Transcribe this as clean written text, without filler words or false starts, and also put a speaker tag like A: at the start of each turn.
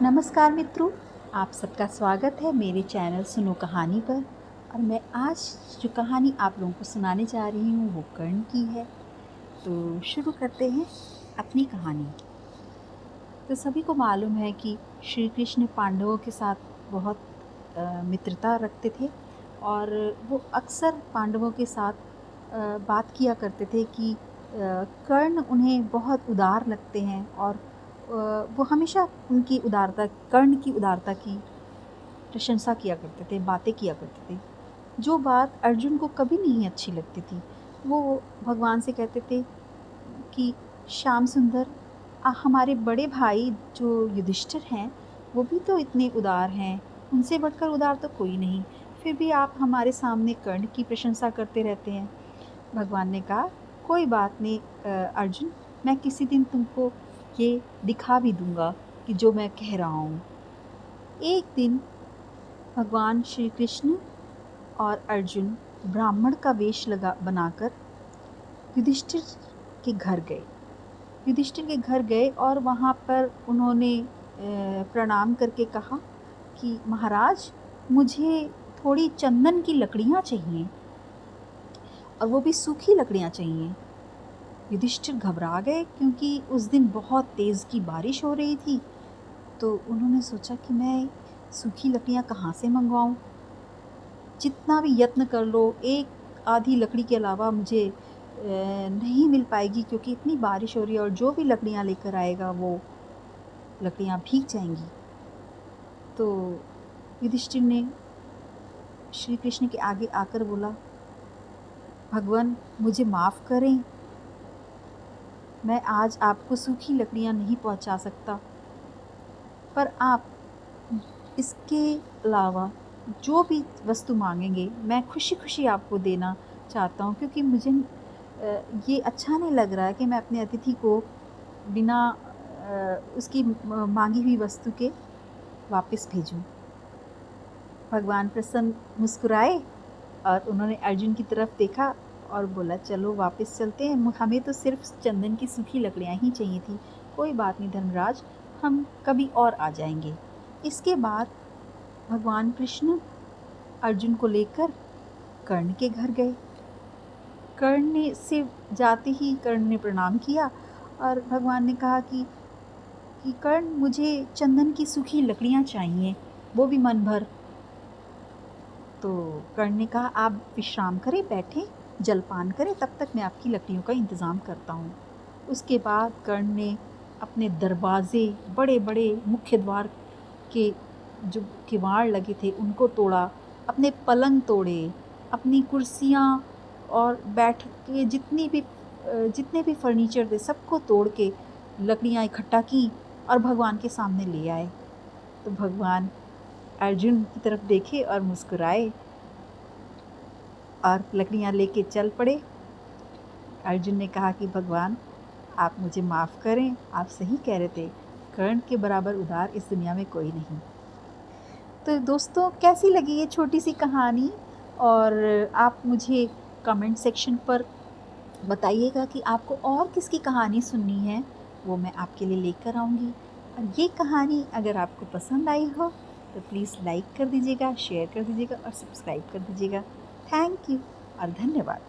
A: नमस्कार मित्रों, आप सबका स्वागत है मेरे चैनल सुनो कहानी पर। और मैं आज जो कहानी आप लोगों को सुनाने जा रही हूँ वो कर्ण की है। तो शुरू करते हैं अपनी कहानी। तो सभी को मालूम है कि श्री कृष्ण पांडवों के साथ बहुत मित्रता रखते थे और वो अक्सर पांडवों के साथ बात किया करते थे कि कर्ण उन्हें बहुत उदार लगते हैं और वो हमेशा उनकी उदारता, कर्ण की उदारता की प्रशंसा किया करते थे, बातें किया करते थे। जो बात अर्जुन को कभी नहीं अच्छी लगती थी, वो भगवान से कहते थे कि श्याम सुंदर, हमारे बड़े भाई जो युधिष्ठिर हैं, वो भी तो इतने उदार हैं, उनसे बढ़कर उदार तो कोई नहीं, फिर भी आप हमारे सामने कर्ण की प्रशंसा करते रहते हैं। भगवान ने कहा, कोई बात नहीं अर्जुन, मैं किसी दिन तुमको ये दिखा भी दूंगा कि जो मैं कह रहा हूँ। एक दिन भगवान श्री कृष्ण और अर्जुन ब्राह्मण का वेश बनाकर युधिष्ठिर के घर गए। युधिष्ठिर के घर गए और वहाँ पर उन्होंने प्रणाम करके कहा कि महाराज, मुझे थोड़ी चंदन की लकड़ियाँ चाहिए और वो भी सूखी लकड़ियाँ चाहिए। युधिष्ठिर घबरा गए क्योंकि उस दिन बहुत तेज़ की बारिश हो रही थी। तो उन्होंने सोचा कि मैं सूखी लकड़ियाँ कहाँ से मंगवाऊँ। जितना भी यत्न कर लो, एक आधी लकड़ी के अलावा मुझे नहीं मिल पाएगी, क्योंकि इतनी बारिश हो रही है और जो भी लकड़ियाँ लेकर आएगा वो लकड़ियाँ भीग जाएंगी। तो युधिष्ठिर ने श्री कृष्ण के आगे आकर बोला, भगवान मुझे माफ़ करें, मैं आज आपको सूखी लकड़ियाँ नहीं पहुँचा सकता, पर आप इसके अलावा जो भी वस्तु मांगेंगे मैं खुशी खुशी आपको देना चाहता हूँ, क्योंकि मुझे ये अच्छा नहीं लग रहा है कि मैं अपने अतिथि को बिना उसकी मांगी हुई वस्तु के वापस भेजूं। भगवान प्रसन्न मुस्कुराए और उन्होंने अर्जुन की तरफ देखा और बोला, चलो वापस चलते हैं, हमें तो सिर्फ चंदन की सूखी लकड़ियाँ ही चाहिए थी। कोई बात नहीं धर्मराज, हम कभी और आ जाएंगे। इसके बाद भगवान कृष्ण अर्जुन को लेकर कर्ण के घर गए। कर्ण ने से जाते ही कर्ण ने प्रणाम किया और भगवान ने कहा कि कर्ण, मुझे चंदन की सूखी लकड़ियाँ चाहिए, वो भी मन भर। तो कर्ण ने कहा, आप विश्राम करें, बैठें, जलपान करें, तब तक मैं आपकी लकड़ियों का इंतज़ाम करता हूँ। उसके बाद कर्ण ने अपने दरवाजे, बड़े बड़े मुख्य द्वार के जो किवाड़ लगे थे उनको तोड़ा, अपने पलंग तोड़े, अपनी कुर्सियाँ और बैठ के जितने भी फर्नीचर थे सबको तोड़ के लकड़ियाँ इकट्ठा की और भगवान के सामने ले आए। तो भगवान अर्जुन की तरफ देखे और मुस्कुराए और लकड़ियाँ लेके चल पड़े। अर्जुन ने कहा कि भगवान आप मुझे माफ़ करें, आप सही कह रहे थे, कर्ण के बराबर उदार इस दुनिया में कोई नहीं। तो दोस्तों, कैसी लगी ये छोटी सी कहानी? और आप मुझे कमेंट सेक्शन पर बताइएगा कि आपको और किसकी कहानी सुननी है, वो मैं आपके लिए लेकर आऊँगी। और ये कहानी अगर आपको पसंद आई हो तो प्लीज़ लाइक कर दीजिएगा, शेयर कर दीजिएगा और सब्सक्राइब कर दीजिएगा। थैंक यू और धन्यवाद।